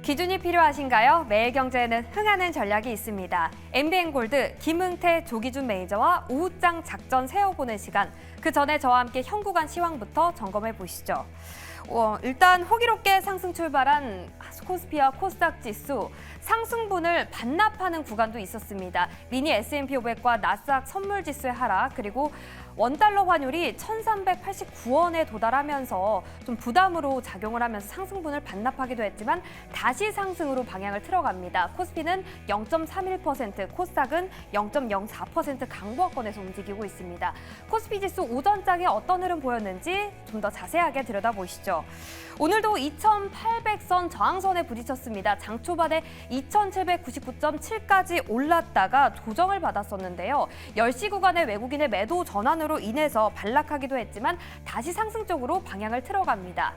기준이 필요하신가요? 매일경제에는 흥하는 전략이 있습니다. MBN골드 김흥태 조기준 매니저와 오후장 작전 세워보는 시간. 그 전에 저와 함께 현구간 시황부터 점검해 보시죠. 일단 호기롭게 상승 출발한 코스피와 코스닥 지수 상승분을 반납하는 구간도 있었습니다. 미니 S&P 500과 나스닥 선물 지수의 하락, 그리고 원달러 환율이 1,389원에 도달하면서 좀 부담으로 작용을 하면서 상승분을 반납하기도 했지만 다시 상승으로 방향을 틀어갑니다. 코스피는 0.31%, 코스닥은 0.04% 강보합권에서 움직이고 있습니다. 코스피 지수 오전장에 어떤 흐름 보였는지 좀 더 자세하게 들여다보시죠. 오늘도 2,800선 저항선에 부딪혔습니다. 장 초반에 2,799.7까지 올랐다가 조정을 받았었는데요. 10시 구간의 외국인의 매도 전환으로 인해서 반락하기도 했지만 다시 상승 쪽으로 방향을 틀어갑니다.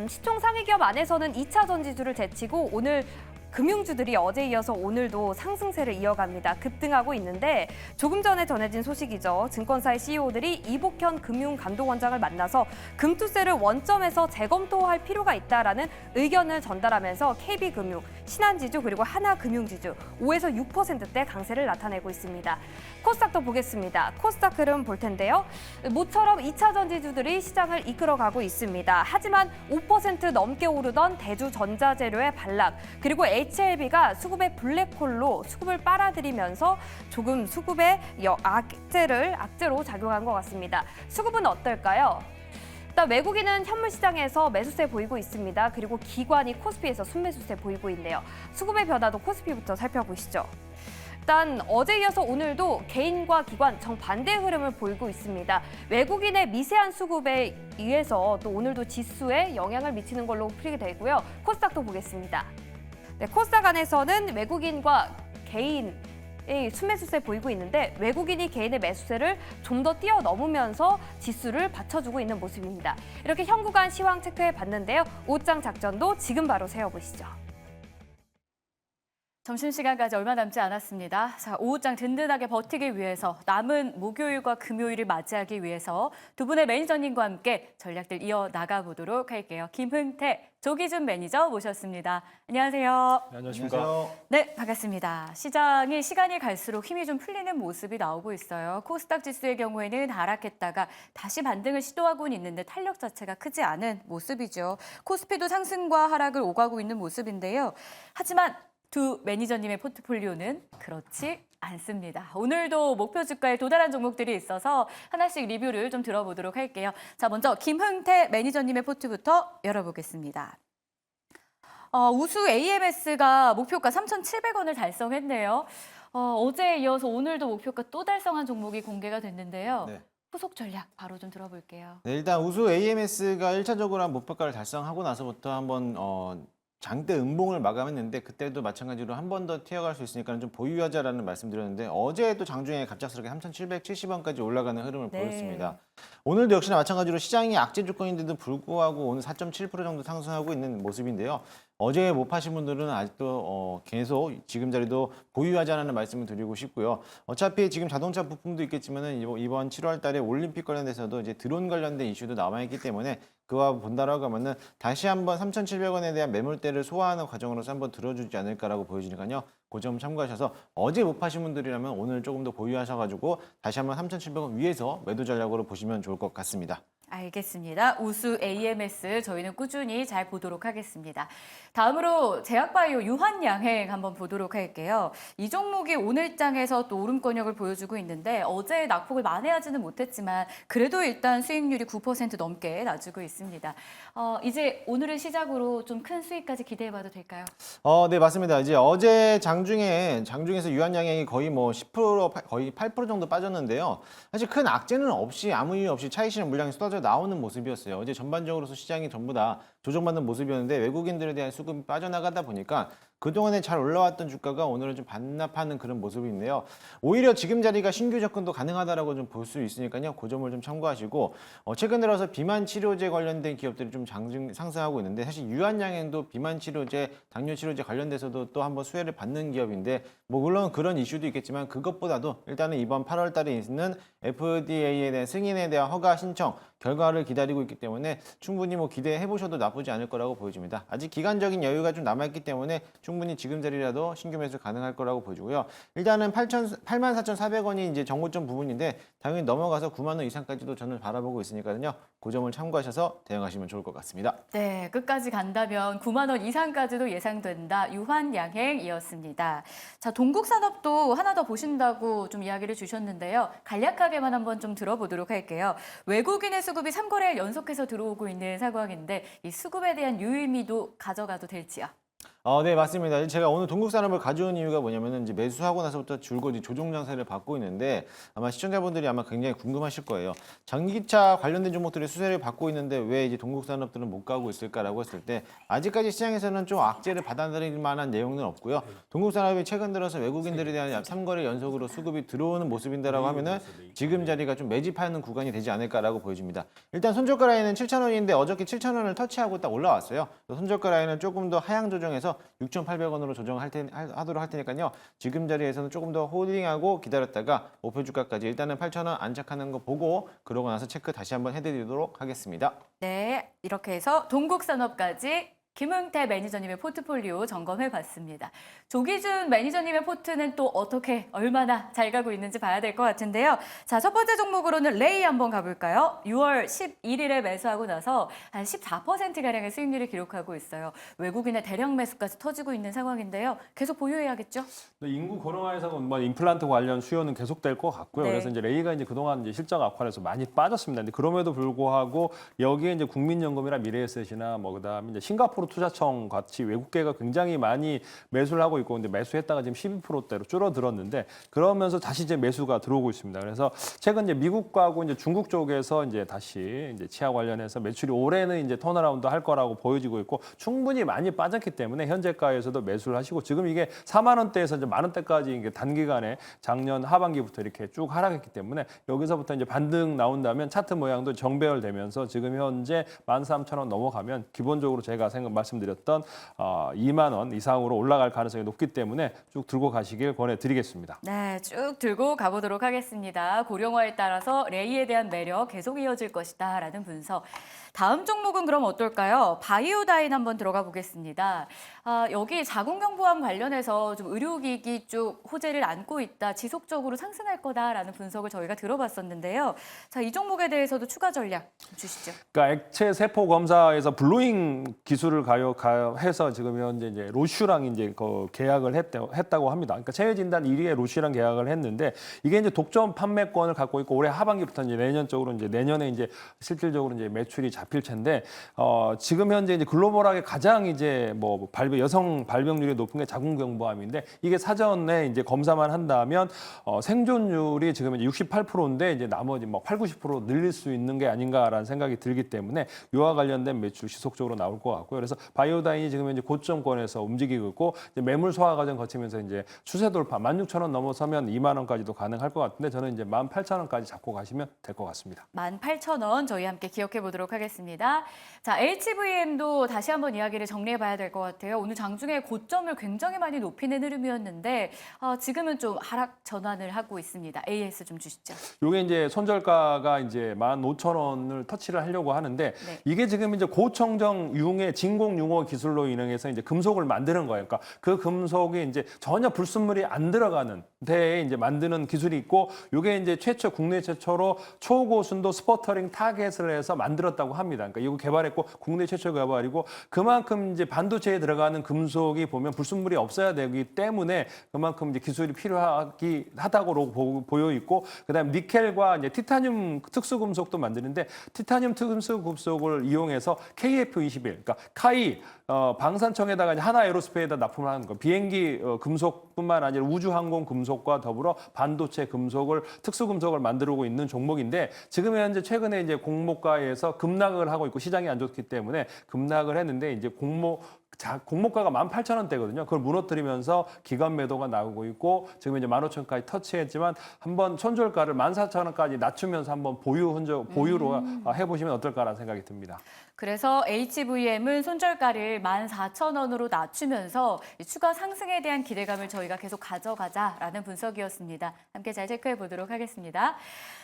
시총 상위 기업 안에서는 2차 전지주를 제치고 오늘 금융주들이 어제 이어서 오늘도 상승세를 이어갑니다. 급등하고 있는데 조금 전에 전해진 소식이죠. 증권사의 CEO들이 이복현 금융감독원장을 만나서 금투세를 원점에서 재검토할 필요가 있다라는 의견을 전달하면서 KB금융, 신한지주 그리고 하나금융지주 5에서 6%대 강세를 나타내고 있습니다. 코스닥도 보겠습니다. 코스닥 흐름 볼 텐데요. 모처럼 2차 전지주들이 시장을 이끌어가고 있습니다. 하지만 5% 넘게 오르던 대주전자재료의 반락, 그리고 HLB가 수급의 블랙홀로 수급을 빨아들이면서 조금 수급의 악재로 작용한 것 같습니다. 수급은 어떨까요? 일단 외국인은 현물 시장에서 매수세 보이고 있습니다. 그리고 기관이 코스피에서 순매수세 보이고 있네요. 수급의 변화도 코스피부터 살펴보시죠. 일단 어제 이어서 오늘도 개인과 기관 정반대 흐름을 보이고 있습니다. 외국인의 미세한 수급에 의해서 또 오늘도 지수에 영향을 미치는 걸로 풀이게 되고요. 코스닥도 보겠습니다. 네, 코스닥 안에서는 외국인과 개인의 순매수세 보이고 있는데 외국인이 개인의 매수세를 좀 더 뛰어넘으면서 지수를 받쳐주고 있는 모습입니다. 이렇게 현구간 시황 체크해 봤는데요. 오후장 작전도 지금 바로 세워보시죠. 점심시간까지 얼마 남지 않았습니다. 자, 오후장 든든하게 버티기 위해서 남은 목요일과 금요일을 맞이하기 위해서 두 분의 매니저님과 함께 전략들 이어나가 보도록 할게요. 김흥태, 조기준 매니저 모셨습니다. 안녕하세요. 네, 안녕하십니까. 네, 반갑습니다. 시장이 시간이 갈수록 힘이 좀 풀리는 모습이 나오고 있어요. 코스닥 지수의 경우에는 하락했다가 다시 반등을 시도하고는 있는데 탄력 자체가 크지 않은 모습이죠. 코스피도 상승과 하락을 오가고 있는 모습인데요. 하지만 두 매니저님의 포트폴리오는 그렇지 않습니다. 오늘도 목표 주가에 도달한 종목들이 있어서 하나씩 리뷰를 좀 들어보도록 할게요. 자, 먼저 김흥태 매니저님의 포트부터 열어보겠습니다. 우수 AMS가 목표가 3,700원을 달성했네요. 어제에 이어서 오늘도 목표가 또 달성한 종목이 공개가 됐는데요. 네. 후속 전략 바로 좀 들어볼게요. 네, 일단 우수 AMS가 1차적으로 한 목표가를 달성하고 나서부터 한번 장대 음봉을 마감했는데 그때도 마찬가지로 한 번 더 튀어갈 수 있으니까 좀 보유하자라는 말씀드렸는데 어제도 장중에 갑작스럽게 3,770원까지 올라가는 흐름을 네. 보였습니다. 오늘도 역시나 마찬가지로 시장이 악재 조건인데도 불구하고 오늘 4.7% 정도 상승하고 있는 모습인데요. 어제 못 파신 분들은 아직도 계속 지금 자리도 보유하자는 말씀을 드리고 싶고요. 어차피 지금 자동차 부품도 있겠지만은 이번 7월 달에 올림픽 관련돼서도 이제 드론 관련된 이슈도 남아있기 때문에 그와 본다라고 하면은 다시 한번 3,700원에 대한 매물대를 소화하는 과정으로서 한번 들어주지 않을까라고 보여지니까요. 그 점 참고하셔서 어제 못 파신 분들이라면 오늘 조금 더 보유하셔가지고 다시 한번 3,700원 위에서 매도 전략으로 보시면 좋을 것 같습니다. 알겠습니다. 우수 AMS 저희는 꾸준히 잘 보도록 하겠습니다. 다음으로 제약바이오 유한양행 한번 보도록 할게요. 이 종목이 오늘장에서 또 오름권역을 보여주고 있는데 어제 낙폭을 만회하지는 못했지만 그래도 일단 수익률이 9% 넘게 나주고 있습니다. 이제 오늘을 시작으로 좀 큰 수익까지 기대해봐도 될까요? 네, 맞습니다. 이제 어제 장중에서 유한양행이 거의 10%, 거의 8% 정도 빠졌는데요. 사실 큰 악재는 없이 아무 이유 없이 차익실현 물량이 쏟아져 나오는 모습이었어요. 어제 전반적으로서 시장이 전부 다 조정받는 모습이었는데 외국인들에 대한 수급이 빠져나가다 보니까 그동안에 잘 올라왔던 주가가 오늘은 좀 반납하는 그런 모습인데요. 오히려 지금 자리가 신규 접근도 가능하다라고 좀 볼 수 있으니까요. 그 점을 좀 참고하시고 최근 들어서 비만 치료제 관련된 기업들이 좀 상승하고 있는데 사실 유한양행도 비만 치료제, 당뇨 치료제 관련돼서도 또 한번 수혜를 받는 기업인데 물론 그런 이슈도 있겠지만 그것보다도 일단은 이번 8월 달에 있는 FDA에 대한 승인에 대한 허가 신청 결과를 기다리고 있기 때문에 충분히 기대해 보셔도 나쁘지 않을 거라고 보여집니다. 아직 기간적인 여유가 좀 남아있기 때문에 충분히 지금 자리라도 신규 매수 가능할 거라고 보여지고요. 일단은 84,400원이 이제 정고점 부분인데 당연히 넘어가서 9만 원 이상까지도 저는 바라보고 있으니까요. 그 점을 참고하셔서 대응하시면 좋을 것 같습니다. 네, 끝까지 간다면 9만 원 이상까지도 예상된다. 유한양행이었습니다. 자, 동국산업도 하나 더 보신다고 좀 이야기를 주셨는데요. 간략하게만 한번 좀 들어보도록 할게요. 외국인의 수급이 3거래일 연속해서 들어오고 있는 상황인데 이 수급에 대한 유의미도 가져가도 될지요? 네, 맞습니다. 제가 오늘 동국산업을 가져온 이유가 뭐냐면은 이제 매수하고 나서부터 줄곧 이 조정 장세를 받고 있는데 아마 시청자분들이 아마 굉장히 궁금하실 거예요. 전기차 관련된 종목들이 수혜를 받고 있는데 왜 이제 동국산업들은 못 가고 있을까라고 했을 때 아직까지 시장에서는 좀 악재를 받아들일 만한 내용은 없고요. 동국산업이 최근 들어서 외국인들에 대한 3거래 연속으로 수급이 들어오는 모습인데라고 하면은 지금 자리가 좀 매집하는 구간이 되지 않을까라고 보여집니다. 일단 손절가 라인은 7,000원인데 어저께 7,000원을 터치하고 딱 올라왔어요. 손절가 라인은 조금 더 하향 조정해서 6,800원으로 하도록 할 테니까요. 지금 자리에서는 조금 더 홀딩하고 기다렸다가 목표 주가까지 일단은 8,000원 안착하는 거 보고 그러고 나서 체크 다시 한번 해드리도록 하겠습니다. 네, 이렇게 해서 동국산업까지 김흥태 매니저님의 포트폴리오 점검해 봤습니다. 조기준 매니저님의 포트는 또 어떻게 얼마나 잘 가고 있는지 봐야 될 것 같은데요. 자, 첫 번째 종목으로는 레이 한번 가볼까요? 6월 11일에 매수하고 나서 한 14%가량의 수익률을 기록하고 있어요. 외국인의 대량 매수까지 터지고 있는 상황인데요. 계속 보유해야겠죠? 인구 고령화에서 뭐 임플란트 관련 수요는 계속될 것 같고요. 네. 그래서 이제 레이가 이제 그동안 이제 실적 악화해서 많이 빠졌습니다. 근데 그럼에도 불구하고 여기에 이제 국민연금이나 미래에셋이나 뭐 그다음에 이제 싱가포르 투자청 같이 외국계가 굉장히 많이 매수를 하고 있고, 근데 매수했다가 지금 12%대로 줄어들었는데 그러면서 다시 이제 매수가 들어오고 있습니다. 그래서 최근 이제 미국하고 이제 중국 쪽에서 이제 다시 이제 치아 관련해서 매출이 올해는 이제 턴어라운드 할 거라고 보여지고 있고 충분히 많이 빠졌기 때문에 현재가에서도 매수를 하시고 지금 이게 4만 원대에서 이제 만 원대까지 이게 단기간에 작년 하반기부터 이렇게 쭉 하락했기 때문에 여기서부터 이제 반등 나온다면 차트 모양도 정배열되면서 지금 현재 13,000원 넘어가면 기본적으로 제가 말씀드렸던 2만 원 이상으로 올라갈 가능성이 높기 때문에 쭉 들고 가시길 권해드리겠습니다. 네, 쭉 들고 가보도록 하겠습니다. 고령화에 따라서 레이에 대한 매력 계속 이어질 것이다 라는 분석. 다음 종목은 그럼 어떨까요? 바이오다인 한번 들어가 보겠습니다. 여기 자궁경부암 관련해서 좀 의료기기 쪽 호재를 안고 있다, 지속적으로 상승할 거다라는 분석을 저희가 들어봤었는데요. 자, 이 종목에 대해서도 추가 전략 좀 주시죠. 그러니까 액체 세포 검사에서 블루잉 기술을 가요해서 지금 현재 이제 로슈랑 이제 그 계약을 했다고 합니다. 그러니까 체외 진단 1위에 로슈랑 계약을 했는데 이게 이제 독점 판매권을 갖고 있고 올해 하반기부터 이제 내년에 이제 실질적으로 이제 매출이 잡힐 텐데 지금 현재 이제 글로벌하게 가장 이제 뭐 여성 발병률이 높은 게 자궁경부암인데 이게 사전에 이제 검사만 한다면 생존율이 지금 이제 68%인데 이제 나머지 뭐 80, 90% 늘릴 수 있는 게 아닌가라는 생각이 들기 때문에 이와 관련된 매출 지속적으로 나올 것 같고요. 그래서 바이오다인이 지금 현재 고점권에서 움직이고 있고 이제 매물 소화 과정 거치면서 이제 추세 돌파 16,000원 넘어서면 2만 원까지도 가능할 것 같은데 저는 이제 18,000원까지 잡고 가시면 될 것 같습니다. 18,000원 저희 함께 기억해 보도록 하겠습니다. 자, HVM도 다시 한번 이야기를 정리해 봐야 될 것 같아요. 오늘 장중에 고점을 굉장히 많이 높이는 흐름이었는데 지금은 좀 하락 전환을 하고 있습니다. AS 좀 주시죠. 이게 이제 손절가가 이제 15,000원을 터치를 하려고 하는데 네. 이게 지금 이제 고청정 융의 진공 융호 기술로 인해서 이제 금속을 만드는 거예요. 그러니까 그 금속이 이제 전혀 불순물이 안 들어가는 데에 이제 만드는 기술이 있고 이게 이제 국내 최초로 초고순도 스퍼터링 타겟을 해서 만들었다고 합니다. 그러니까 이거 개발했고 국내 최초 개발이고 그만큼 이제 반도체에 들어가는 금속이 보면 불순물이 없어야 되기 때문에 그만큼 이제 기술이 필요하다고 보여 있고 그다음 니켈과 이제 티타늄 특수 금속도 만드는데 티타늄 특수 금속을 이용해서 KF21 그러니까 카이 방산청에다가 이제 하나 에어로스페이스에다 납품을 하는 거. 비행기 금속뿐만 아니라 우주항공 금속과 더불어 반도체 금속을 특수 금속을 만들고 있는 종목인데 지금 현재 최근에 이제 공모가에서 급락을 하고 있고 시장이 안 좋기 때문에 급락을 했는데 이제 공모가가 18,000원대거든요. 그걸 무너뜨리면서 기관 매도가 나오고 있고 지금 이제 15,000원까지 터치했지만 한번 손절가를 14,000원까지 낮추면서 한번 보유로 해보시면 어떨까라는 생각이 듭니다. 그래서 HVM은 손절가를 14,000원으로 낮추면서 추가 상승에 대한 기대감을 저희가 계속 가져가자라는 분석이었습니다. 함께 잘 체크해 보도록 하겠습니다.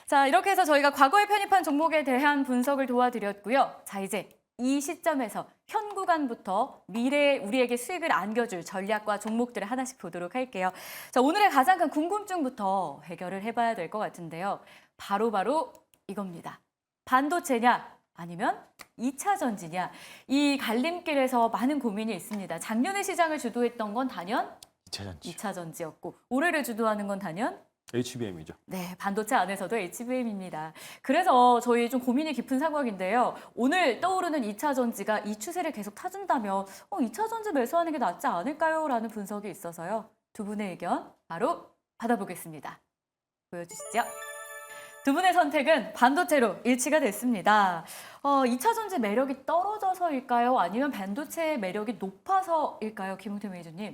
자, 이렇게 해서 저희가 과거에 편입한 종목에 대한 분석을 도와드렸고요. 자, 이제 이 시점에서 현 구간부터 미래에 우리에게 수익을 안겨줄 전략과 종목들을 하나씩 보도록 할게요. 자, 오늘의 가장 큰 궁금증부터 해결을 해봐야 될 것 같은데요. 바로 이겁니다. 반도체냐 아니면 2차 전지냐. 이 갈림길에서 많은 고민이 있습니다. 작년에 시장을 주도했던 건 단연 2차 전지. 2차 전지였고 올해를 주도하는 건 단연 HBM이죠. 네, 반도체 안에서도 HBM입니다. 그래서 저희 좀 고민이 깊은 상황인데요. 오늘 떠오르는 2차 전지가 이 추세를 계속 타준다면 2차 전지 매수하는 게 낫지 않을까요? 라는 분석이 있어서요. 두 분의 의견 바로 받아보겠습니다. 보여주시죠. 두 분의 선택은 반도체로 일치가 됐습니다. 2차 전지 매력이 떨어져서일까요? 아니면 반도체의 매력이 높아서일까요? 김웅태 매니저님.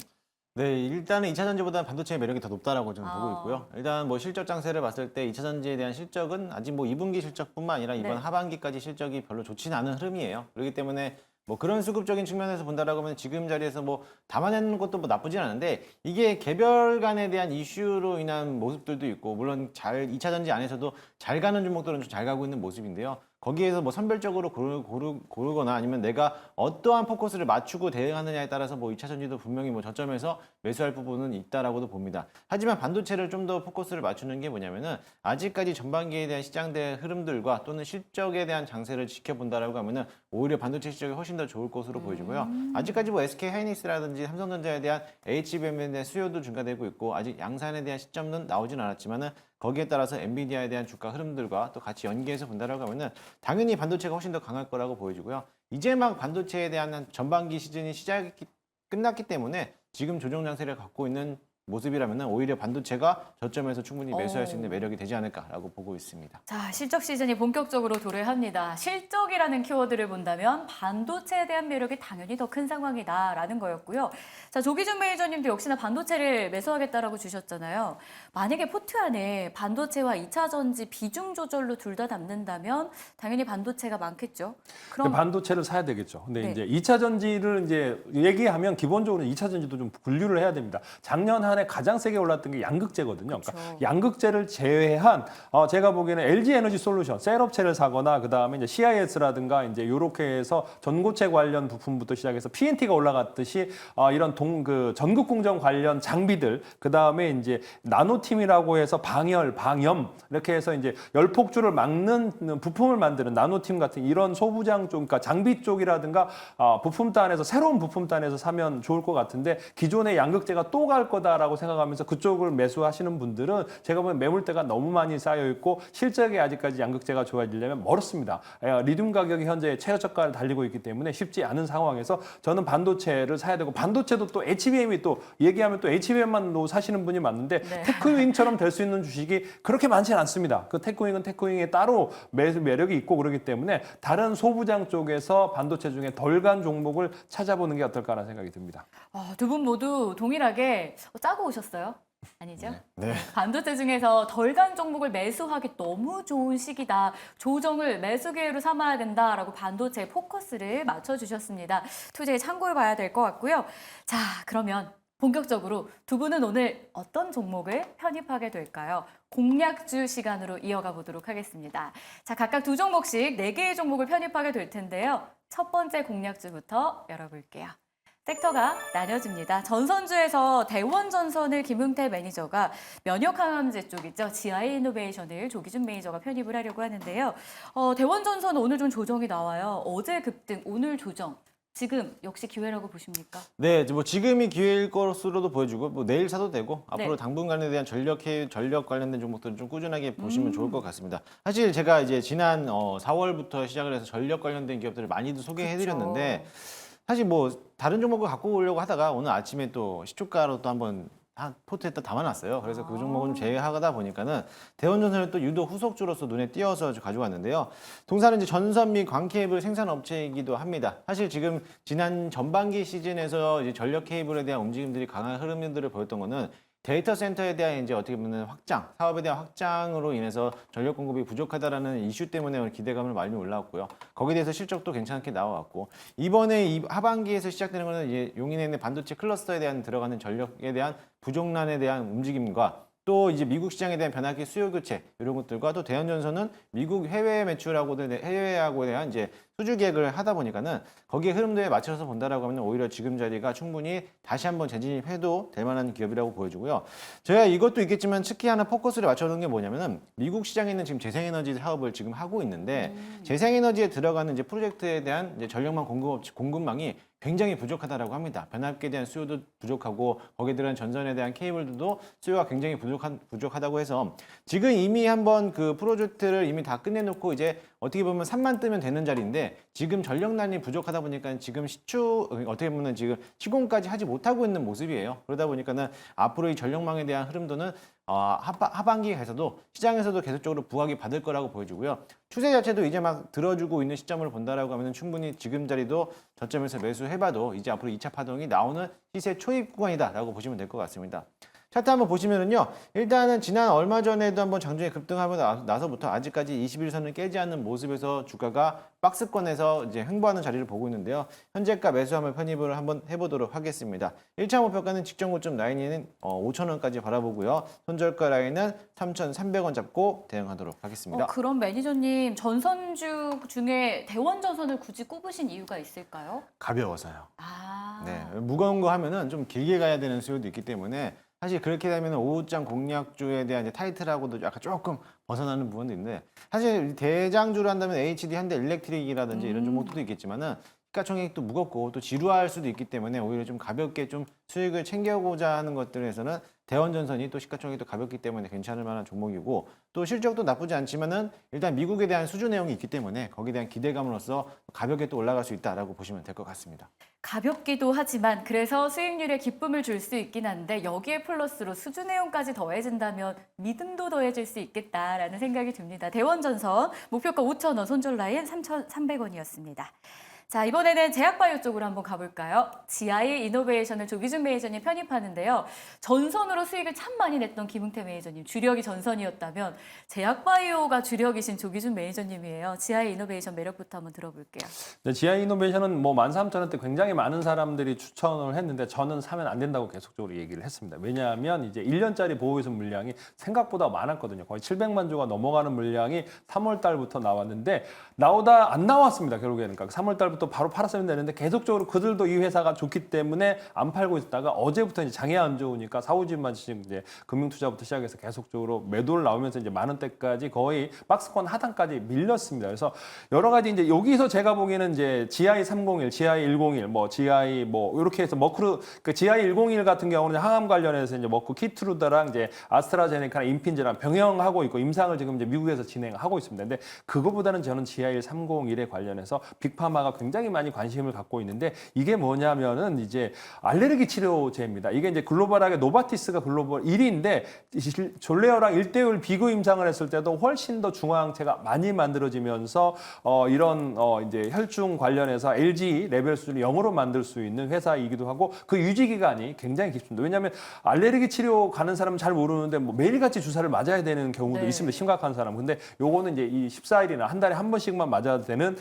네, 일단은 2차 전지보다는 반도체의 매력이 더 높다라고 저는 보고 아. 있고요. 일단 뭐 실적 장세를 봤을 때 2차 전지에 대한 실적은 아직 뭐 2분기 실적뿐만 아니라 이번 네. 하반기까지 실적이 별로 좋지는 않은 흐름이에요. 그렇기 때문에 뭐 그런 수급적인 측면에서 본다라고 하면 지금 자리에서 뭐 담아내는 것도 뭐 나쁘진 않은데 이게 개별 간에 대한 이슈로 인한 모습들도 있고 물론 2차 전지 안에서도 잘 가는 종목들은 좀 잘 가고 있는 모습인데요. 거기에서 뭐 선별적으로 고르거나 아니면 내가 어떠한 포커스를 맞추고 대응하느냐에 따라서 뭐 2차 전지도 분명히 뭐 저점에서 매수할 부분은 있다라고도 봅니다. 하지만 반도체를 좀 더 포커스를 맞추는 게 뭐냐면은 아직까지 전반기에 대한 시장대 흐름들과 또는 실적에 대한 장세를 지켜본다라고 하면은 오히려 반도체 실적이 훨씬 더 좋을 것으로 보여지고요. 아직까지 뭐 SK 하이닉스라든지 삼성전자에 대한 HBM에 대한 수요도 증가되고 있고 아직 양산에 대한 시점은 나오진 않았지만은 거기에 따라서 엔비디아에 대한 주가 흐름들과 또 같이 연계해서 본다라고 하면은 당연히 반도체가 훨씬 더 강할 거라고 보여지고요. 이제 막 반도체에 대한 전반기 시즌이 끝났기 때문에 지금 조정 장세를 갖고 있는 모습이라면은 오히려 반도체가 저점에서 충분히 매수할 수 있는 매력이 되지 않을까라고 보고 있습니다. 자, 실적 시즌이 본격적으로 도래합니다. 실적이라는 키워드를 본다면 반도체에 대한 매력이 당연히 더 큰 상황이다라는 거였고요. 자, 조기준 매니저님도 역시나 반도체를 매수하겠다라고 주셨잖아요. 만약에 포트 안에 반도체와 2차 전지 비중 조절로 둘 다 담는다면 당연히 반도체가 많겠죠. 그럼 반도체를 사야 되겠죠. 근데 네. 이제 2차 전지를 이제 얘기하면 기본적으로 2차 전지도 좀 분류를 해야 됩니다. 작년 한 해 가장 세게 올랐던 게 양극재거든요. 그쵸. 그러니까 양극재를 제외한 제가 보기에는 LG 에너지 솔루션 셀업체를 사거나 그다음에 이제 CIS라든가 이제 요렇게 해서 전고체 관련 부품부터 시작해서 PNT가 올라갔듯이 이런 전극 공정 관련 장비들 그다음에 이제 나노팀이라고 해서 방열, 방염 이렇게 해서 이제 열폭주를 막는 부품을 만드는 나노팀 같은 이런 소부장 쪽 그러니까 장비 쪽이라든가 부품단에서 새로운 부품단에서 사면 좋을 것 같은데 기존의 양극재가 또 갈 거다라고 생각하면서 그쪽을 매수하시는 분들은 제가 보면 매물대가 너무 많이 쌓여 있고 실적이 아직까지 양극재가 좋아지려면 멀었습니다. 리튬 가격이 현재 최저가를 달리고 있기 때문에 쉽지 않은 상황에서 저는 반도체를 사야 되고 반도체도 또 HBM이 또 얘기하면 또 HBM만 사시는 분이 많은데 네. 테크윙처럼 될 수 있는 주식이 그렇게 많지는 않습니다. 그 테크윙은 테크윙에 따로 매력이 있고 그렇기 때문에 다른 소부장 쪽에서 반도체 중에 덜 간 종목을 찾아보는 게 어떨까라는 생각이 듭니다. 두 분 모두 동일하게 짜고 오셨어요? 아니죠? 네. 반도체 중에서 덜 간 종목을 매수하기 너무 좋은 시기다. 조정을 매수 기회로 삼아야 된다라고 반도체 포커스를 맞춰주셨습니다. 투자에 참고해 봐야 될 것 같고요. 자, 그러면 본격적으로 두 분은 오늘 어떤 종목을 편입하게 될까요? 공략주 시간으로 이어가 보도록 하겠습니다. 자, 각각 두 종목씩 4개의 종목을 편입하게 될 텐데요. 첫 번째 공략주부터 열어볼게요. 섹터가 나뉘어집니다. 전선주에서 대원전선을 김웅태 매니저가 면역항암제 쪽이죠. GI-이노베이션을 조기준 매니저가 편입을 하려고 하는데요. 대원전선은 오늘 좀 조정이 나와요. 어제 급등, 오늘 조정. 지금 역시 기회라고 보십니까? 네, 뭐 지금이 기회일 것으로도 보여지고 뭐 내일 사도 되고 앞으로 네. 당분간에 대한 전력 관련된 종목들은 좀 꾸준하게 보시면 좋을 것 같습니다. 사실 제가 이제 지난 4월부터 시작을 해서 전력 관련된 기업들을 많이도 소개해드렸는데 사실 뭐 다른 종목을 갖고 오려고 하다가 오늘 아침에 또 시초가로 또 한번 포트에다 담아놨어요. 그래서 그 종목은 좀 제외하다 보니까는 대원전선을 또 유독 후속주로서 눈에 띄어서 가져왔는데요. 동사는 이제 전선 및 광케이블 생산 업체이기도 합니다. 사실 지금 지난 전반기 시즌에서 이제 전력 케이블에 대한 움직임들이 강한 흐름들을 보였던 거는 데이터 센터에 대한 이제 어떻게 보면 사업에 대한 확장으로 인해서 전력 공급이 부족하다라는 이슈 때문에 기대감을 많이 올라왔고요. 거기에 대해서 실적도 괜찮게 나와왔고 이번에 이 하반기에서 시작되는 거는 이제 용인에 있는 반도체 클러스터에 대한 들어가는 전력에 대한 부족난에 대한 움직임과 또 이제 미국 시장에 대한 변화기 수요 교체 이런 것들과 또 대연전선은 미국 해외 해외하고 대한 이제 수주 계획을 하다 보니까는 거기에 흐름도에 맞춰서 본다라고 하면 오히려 지금 자리가 충분히 다시 한번 재진입해도 될 만한 기업이라고 보여지고요. 제가 이것도 있겠지만 특히 하나 포커스를 맞춰놓은 게 뭐냐면은 미국 시장에 있는 지금 재생에너지 사업을 지금 하고 있는데 재생에너지에 들어가는 이제 프로젝트에 대한 이제 전력망 공급망이 굉장히 부족하다라고 합니다. 변압기에 대한 수요도 부족하고 거기에 들어간 전선에 대한 케이블들도 수요가 굉장히 부족하다고 해서 지금 이미 한번 그 프로젝트를 이미 다 끝내놓고 이제 어떻게 보면 3만 뜨면 되는 자리인데 지금 전력난이 부족하다 보니까 지금 어떻게 보면 지금 시공까지 하지 못하고 있는 모습이에요. 그러다 보니까는 앞으로 이 전력망에 대한 흐름도는 하반기에 가서도 시장에서도 계속적으로 부각이 받을 거라고 보여지고요. 추세 자체도 이제 막 들어주고 있는 시점을 본다라고 하면 충분히 지금 자리도 저점에서 매수해봐도 이제 앞으로 2차 파동이 나오는 시세 초입 구간이다라고 보시면 될 것 같습니다. 차트 한번 보시면은요. 일단은 지난 얼마 전에도 한번 장중에 급등하고 나서부터 아직까지 21선을 깨지 않는 모습에서 주가가 박스권에서 이제 횡보하는 자리를 보고 있는데요. 현재가 매수 한번 편입을 한번 해보도록 하겠습니다. 1차 목표가는 직전 고점 라인에는 5,000원까지 바라보고요. 손절가 라인은 3,300원 잡고 대응하도록 하겠습니다. 그럼 매니저님 전선주 중에 대원전선을 굳이 꼽으신 이유가 있을까요? 가벼워서요. 아, 네, 무거운 거 하면은 좀 길게 가야 되는 수요도 있기 때문에 사실 그렇게 되면 오후장 공략주에 대한 이제 타이틀하고도 약간 조금 벗어나는 부분도 있는데 사실 대장주를 한다면 HD, 현대 일렉트릭이라든지 이런 종목도 있겠지만은 시가총액도 무겁고 또 지루할 수도 있기 때문에 오히려 좀 가볍게 좀 수익을 챙겨보자 하는 것들에서는 대원전선이 또 시가총액도 가볍기 때문에 괜찮을 만한 종목이고 또 실적도 나쁘지 않지만은 일단 미국에 대한 수주 내용이 있기 때문에 거기에 대한 기대감으로써 가볍게 또 올라갈 수 있다라고 보시면 될 것 같습니다. 가볍기도 하지만 그래서 수익률에 기쁨을 줄 수 있긴 한데 여기에 플러스로 수주 내용까지 더해진다면 믿음도 더해질 수 있겠다라는 생각이 듭니다. 대원전선 목표가 5,000원, 손절 라인 3,300원이었습니다. 자, 이번에는 제약바이오 쪽으로 한번 가볼까요? GI 이노베이션을 조기준 매니저님 편입하는데요. 전선으로 수익을 참 많이 냈던 김흥태 매니저님, 주력이 전선이었다면 제약바이오가 주력이신 조기준 매니저님이에요. GI 이노베이션 매력부터 한번 들어볼게요. 네, GI 이노베이션은 뭐 13,000원대 굉장히 많은 사람들이 추천을 했는데 저는 사면 안 된다고 계속적으로 얘기를 했습니다. 왜냐하면 이제 1년짜리 보호해서 물량이 생각보다 많았거든요. 거의 700만 조가 넘어가는 물량이 3월 달부터 나왔는데 나오다 안 나왔습니다. 결국에는. 그러니까 3월 달부터 바로 팔았으면 되는데 계속적으로 그들도 이 회사가 좋기 때문에 안 팔고 있다가 어제부터 이제 장이 안 좋으니까 사우지만 이제 금융투자부터 시작해서 계속적으로 매도를 나오면서 이제 만 원대까지 거의 박스권 하단까지 밀렸습니다. 그래서 여러 가지 이제 여기서 제가 보기에는 이제 GI 301, GI 101, 뭐 GI 뭐 이렇게 해서 머크루 그 GI 101 같은 경우는 항암 관련해서 이제 머크 키트루다랑 이제 아스트라제네카랑 인핀제랑 병행하고 있고 임상을 지금 이제 미국에서 진행하고 있습니다. 근데 그거보다는 저는 GI 301에 관련해서 빅파마가 굉장히 많이 관심을 갖고 있는데 이게 뭐냐면은 이제 알레르기 치료제입니다. 이게 이제 글로벌하게 노바티스가 글로벌 1위인데 졸레어랑 1대1 비교 임상을 했을 때도 훨씬 더 중화항체가 많이 만들어지면서 이런 이제 혈중 관련해서 LG 레벨 수준을 0으로 만들 수 있는 회사이기도 하고 그 유지 기간이 굉장히 깊습니다. 왜냐하면 알레르기 치료 가는 사람은 잘 모르는데 뭐 매일같이 주사를 맞아야 되는 경우도 네. 있습니다. 심각한 사람. 근데 요거는 이제 이 14일이나 한 달에 한 번씩만 맞아야 되는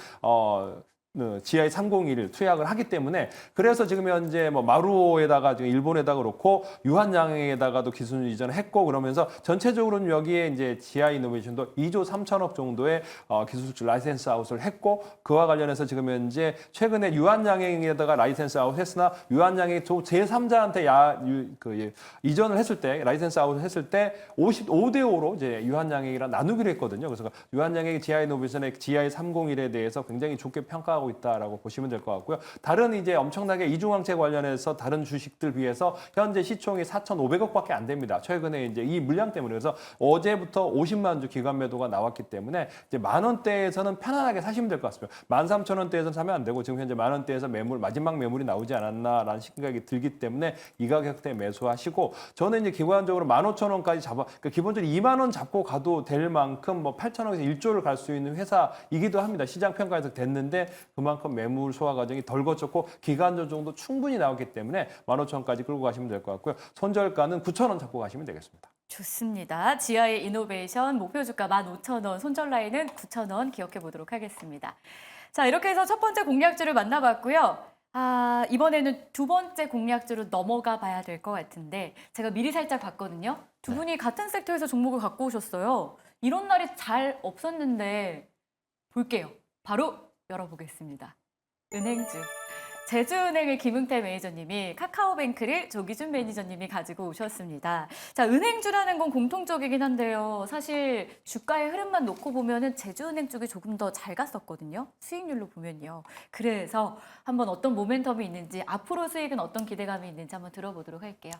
GI 301을 투약을 하기 때문에 그래서 지금 현재 뭐 마루오에다가 지금 일본에다가 그렇고 유한양행에다가도 기술 이전을 했고 그러면서 전체적으로는 여기에 이제 GI 이노베이션도 2조 3천억 정도의 기술 라이센스 아웃을 했고 그와 관련해서 지금 현재 최근에 유한양행에다가 라이센스 아웃 했으나 유한양행이 제3자한테 이전을 했을 때 라이센스 아웃을 했을 때 55대 5로 이제 유한양행이랑 나누기로 했거든요. 그래서 유한양행이 GI 이노베이션의 GI 301에 대해서 굉장히 좋게 평가하고 있다라고 보시면 될 것 같고요. 다른 이제 엄청나게 이중항체 관련해서 다른 주식들 비해서 현재 시총이 4,500억밖에 안 됩니다. 최근에 이제 이 물량 때문에 그래서 어제부터 50만 주 기관 매도가 나왔기 때문에 이제 만 원대에서는 편안하게 사시면 될 것 같습니다. 13,000원대에서는 사면 안 되고 지금 현재 만 원대에서 마지막 매물이 나오지 않았나라는 생각이 들기 때문에 이 가격대에 매수하시고 저는 이제 기본적으로 15,000원까지 그러니까 기본적으로 2만 원 잡고 가도 될 만큼 뭐 8,000원에서 1조를 갈 수 있는 회사이기도 합니다. 시장 평가에서 됐는데 그만큼 매물 소화 과정이 덜 거쳤고 기간 조정도 충분히 나왔기 때문에 15,000원까지 끌고 가시면 될 것 같고요. 손절가는 9,000원 잡고 가시면 되겠습니다. 좋습니다. GI 이노베이션 목표 주가 15,000원, 손절 라인은 9,000원 기억해 보도록 하겠습니다. 자, 이렇게 해서 첫 번째 공략주를 만나봤고요. 이번에는 두 번째 공략주로 넘어가 봐야 될 것 같은데 제가 미리 살짝 봤거든요. 두 분이 같은 섹터에서 종목을 갖고 오셨어요. 이런 날이 잘 없었는데 볼게요. 바로 열어보겠습니다. 은행주. 제주은행의 김응태 매니저님이 카카오뱅크를 조기준 매니저님이 가지고 오셨습니다. 자, 은행주라는 건 공통적이긴 한데요. 사실 주가의 흐름만 놓고 보면은 제주은행 쪽이 조금 더 잘 갔었거든요. 수익률로 보면요. 그래서 한번 어떤 모멘텀이 있는지 앞으로 수익은 어떤 기대감이 있는지 한번 들어보도록 할게요.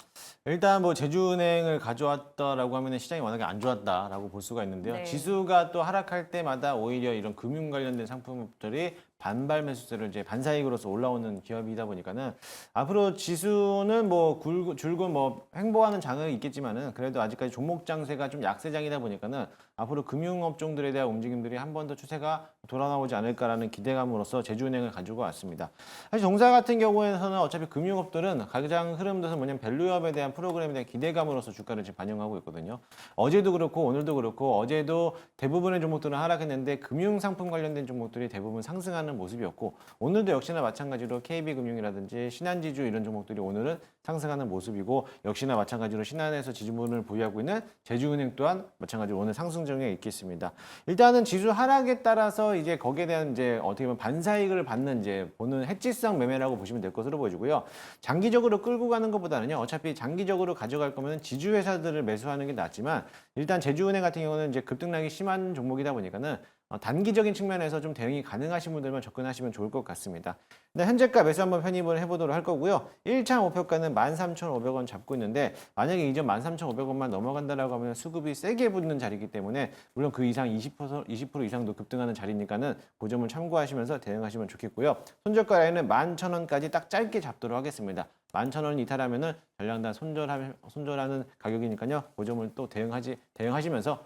일단 뭐 제주은행을 가져왔다라고 하면 시장이 워낙에 안 좋았다라고 볼 수가 있는데요. 네. 지수가 또 하락할 때마다 오히려 이런 금융 관련된 상품들이 반발 매수세를 이제 반사이익으로서 올라오는 기업이다 보니까는 앞으로 지수는 뭐 줄곧 뭐 횡보하는 장은 있겠지만은 그래도 아직까지 종목 장세가 좀 약세장이다 보니까는 앞으로 금융업종들에 대한 움직임들이 한 번 더 추세가 돌아나오지 않을까라는 기대감으로서 제주은행을 가지고 왔습니다. 사실 동사 같은 경우에는 어차피 금융업들은 가장 흐름도서 뭐냐면 밸류업에 대한 프로그램에 대한 기대감으로서 주가를 지금 반영하고 있거든요. 어제도 그렇고 오늘도 그렇고 어제도 대부분의 종목들은 하락했는데 금융상품 관련된 종목들이 대부분 상승하는 모습이었고 오늘도 역시나 마찬가지로 KB금융이라든지 신한지주 이런 종목들이 오늘은 상승하는 모습이고 역시나 마찬가지로 신한에서 지분을 보유하고 있는 제주은행 또한 마찬가지로 오늘 상승 중에 있겠습니다. 일단은 지수 하락에 따라서 이제 거기에 대한 이제 어떻게 보면 반사이익을 받는 이제 보는 해지성 매매라고 보시면 될 것으로 보여지고요. 장기적으로 끌고 가는 것보다는요. 어차피 장기적으로 가져갈 거면 지주 회사들을 매수하는 게 낫지만 일단 제주은행 같은 경우는 이제 급등락이 심한 종목이다 보니까는 단기적인 측면에서 좀 대응이 가능하신 분들만 접근하시면 좋을 것 같습니다. 일단 현재가 매수 한번 편입을 해보도록 할 거고요. 1차 목표가는 13,500원 잡고 있는데 만약에 이전 13,500원만 넘어간다라고 하면 수급이 세게 붙는 자리이기 때문에 물론 그 이상 20% 이상도 급등하는 자리니까는 그 점을 참고하시면서 대응하시면 좋겠고요. 손절가 라인은 11,000원까지 딱 짧게 잡도록 하겠습니다. 11,000원 이탈하면은 전량단 손절하는 가격이니까요. 그 점을 또 대응하시면서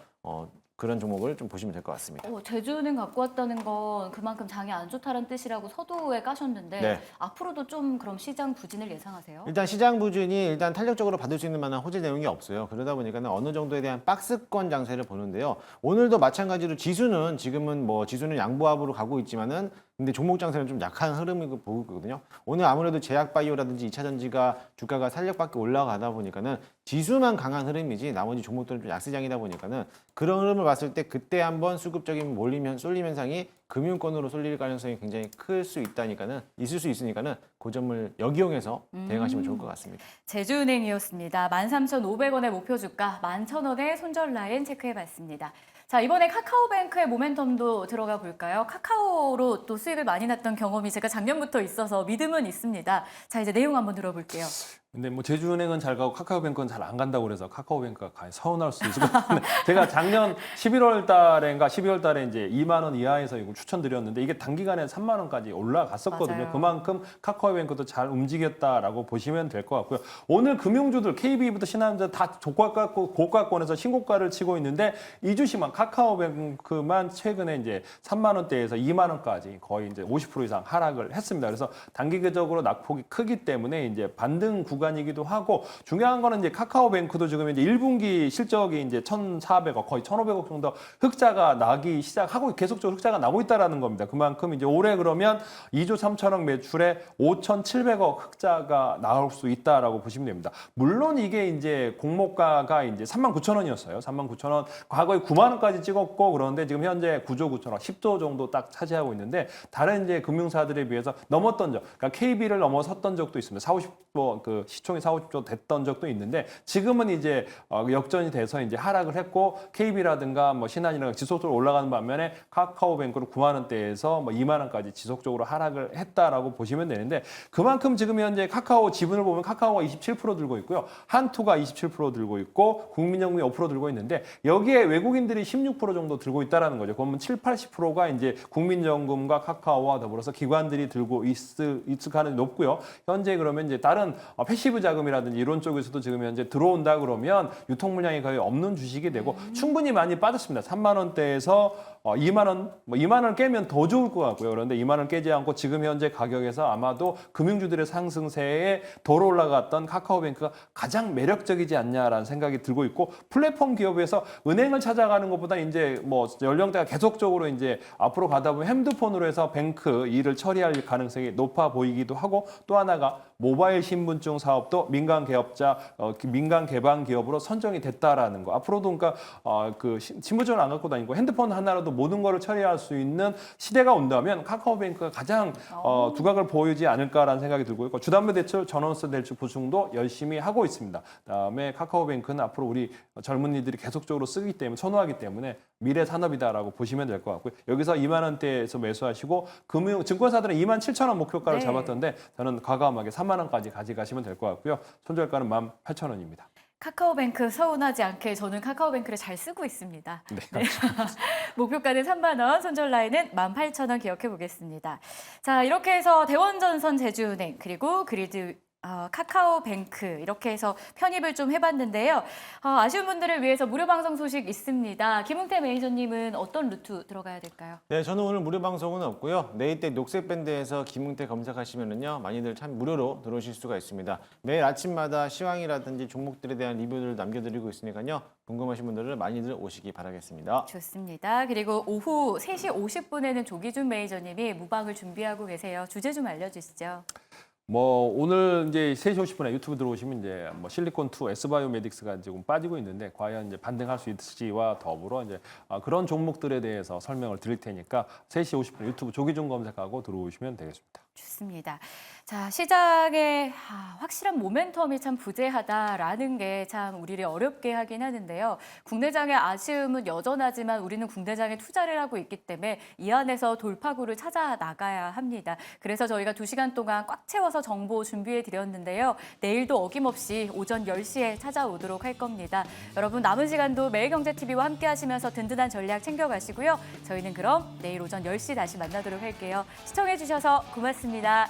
그런 종목을 좀 보시면 될 것 같습니다. 제주은행 갖고 왔다는 건 그만큼 장이 안 좋다는 뜻이라고 서두에 까셨는데 네. 앞으로도 좀 그럼 시장 부진을 예상하세요? 일단 시장 부진이 일단 탄력적으로 받을 수 있는 만한 호재 내용이 없어요. 그러다 보니까는 어느 정도에 대한 박스권 장세를 보는데요. 오늘도 마찬가지로 지수는 지금은 뭐 지수는 양보합으로 가고 있지만은 근데 종목 장세는 좀 약한 흐름이 보고 있거든요. 오늘 아무래도 제약바이오라든지 2차전지가 주가가 탄력받게 올라가다 보니까는 지수만 강한 흐름이지 나머지 종목들은 좀 약세장이다 보니까는 그런 흐름을 봤을 때 그때 한번 수급적인 쏠림 현상이 금융권으로 쏠릴 가능성이 굉장히 클 수 있다니까는 있을 수 있으니까는 그 점을 역이용해서 대응하시면 좋을 것 같습니다. 제주은행이었습니다. 13,500원의 목표 주가, 11,000원의 손절 라인 체크해봤습니다. 자, 이번에 카카오뱅크의 모멘텀도 들어가 볼까요? 카카오로 또 수익을 많이 났던 경험이 제가 작년부터 있어서 믿음은 있습니다. 자, 이제 내용 한번 들어볼게요. 근데 뭐 제주은행은 잘 가고 카카오뱅크는 잘 안 간다고 그래서 카카오뱅크가 과연 서운할 수 있을 것 같은데 제가 작년 11월 달인가 12월 달에 이제 2만 원 이하에서 이거 추천드렸는데 이게 단기간에 3만 원까지 올라갔었거든요. 맞아요. 그만큼 카카오뱅크도 잘 움직였다라고 보시면 될 것 같고요. 오늘 금융주들 KB부터 신한은행 다 고가권에서 신고가를 치고 있는데 이 주식만 카카오뱅크만 최근에 이제 3만 원대에서 2만 원까지 거의 이제 50% 이상 하락을 했습니다. 그래서 단기적으로 낙폭이 크기 때문에 이제 반등 구간이기도 하고 중요한 거는 이제 카카오뱅크도 지금 이제 1분기 실적이 이제 1,400억 거의 1,500억 정도 흑자가 나기 시작하고 계속적으로 흑자가 나고 있다라는 겁니다. 그만큼 이제 올해 그러면 2조 3천억 매출에 5,700억 흑자가 나올 수 있다라고 보시면 됩니다. 물론 이게 이제 공모가가 이제 39,000원이었어요. 39,000원 과거에 9만 원까지 찍었고 그런데 지금 현재 9조 9천억 10조 정도 딱 차지하고 있는데 다른 이제 금융사들에 비해서 넘었던 적, 그러니까 KB를 넘어섰던 적도 있습니다. 40, 50조 그 시총이 40조 됐던 적도 있는데 지금은 이제 역전이 돼서 이제 하락을 했고 KB라든가 뭐 신한이라든가 지속적으로 올라가는 반면에 카카오뱅크로 9만 원대에서 뭐 2만 원까지 지속적으로 하락을 했다라고 보시면 되는데 그만큼 지금 현재 카카오 지분을 보면 카카오가 27% 들고 있고요. 한투가 27% 들고 있고 국민연금이 5% 들고 있는데 여기에 외국인들이 16% 정도 들고 있다라는 거죠. 그러면 7, 80%가 이제 국민연금과 카카오와 더불어서 기관들이 들고 있을 가능성이 높고요. 현재 그러면 이제 다른 일단은 패시브 자금이라든지 이런 쪽에서도 지금 현재 들어온다 그러면 유통 물량이 거의 없는 주식이 되고 충분히 많이 빠졌습니다. 3만 원대에서 2만 원, 뭐 2만 원을 깨면 더 좋을 것 같고요. 그런데 2만 원을 깨지 않고 지금 현재 가격에서 아마도 금융주들의 상승세에 덜 올라갔던 카카오뱅크가 가장 매력적이지 않냐라는 생각이 들고 있고 플랫폼 기업에서 은행을 찾아가는 것보다 이제 뭐 연령대가 계속적으로 이제 앞으로 가다 보면 핸드폰으로 해서 뱅크 일을 처리할 가능성이 높아 보이기도 하고 또 하나가 모바일 신분증 사업도 민간 개업자, 민간 개방 기업으로 선정이 됐다라는 거. 앞으로도 그러니까 그 신분증을 안 갖고 다니고 핸드폰 하나라도 모든 거를 처리할 수 있는 시대가 온다면 카카오뱅크가 가장 두각을 보이지 않을까라는 생각이 들고 있고 주담대출, 전원세 대출 보증도 열심히 하고 있습니다. 그다음에 카카오뱅크는 앞으로 우리 젊은이들이 계속적으로 쓰기 때문에 선호하기 때문에 미래 산업이다라고 보시면 될 것 같고요. 여기서 2만 원대에서 매수하시고 증권사들은 2만 7천 원 목표가를 네. 잡았던데 저는 과감하게 3만 원까지 가져가시면 될 것 같고요. 손절가는 18,000원입니다. 카카오뱅크 서운하지 않게 저는 카카오뱅크를 잘 쓰고 있습니다. 네. 목표가는 3만 원, 손절 라인은 18,000원 기억해 보겠습니다. 자, 이렇게 해서 대원전선 제주은행 그리고 그리드 카카오뱅크 이렇게 해서 편입을 좀 해봤는데요. 아쉬운 분들을 위해서 무료 방송 소식 있습니다. 김웅태 매니저님은 어떤 루트 들어가야 될까요? 네, 저는 오늘 무료 방송은 없고요. 내일때 녹색밴드에서 김웅태 검색하시면은요, 많이들 참 무료로 들어오실 수가 있습니다. 매일 아침마다 시황이라든지 종목들에 대한 리뷰들을 남겨드리고 있으니까요. 궁금하신 분들은 많이들 오시기 바라겠습니다. 좋습니다. 그리고 오후 3시 50분에는 조기준 매니저님이 무방을 준비하고 계세요. 주제 좀 알려주시죠. 뭐 오늘 이제 3시 50분에 유튜브 들어오시면 이제 뭐 실리콘2 S바이오메딕스가 지금 빠지고 있는데 과연 이제 반등할 수 있을지와 더불어 이제 그런 종목들에 대해서 설명을 드릴 테니까 3시 50분 유튜브 조기준 검색하고 들어오시면 되겠습니다. 좋습니다. 자, 시장에 확실한 모멘텀이 참 부재하다라는 게 참 우리를 어렵게 하긴 하는데요. 국내장의 아쉬움은 여전하지만 우리는 국내장에 투자를 하고 있기 때문에 이 안에서 돌파구를 찾아 나가야 합니다. 그래서 저희가 2시간 동안 꽉 채워서 정보 준비해 드렸는데요. 내일도 어김없이 오전 10시에 찾아오도록 할 겁니다. 여러분 남은 시간도 매일경제TV와 함께 하시면서 든든한 전략 챙겨가시고요. 저희는 그럼 내일 오전 10시 다시 만나도록 할게요. 시청해 주셔서 고맙습니다.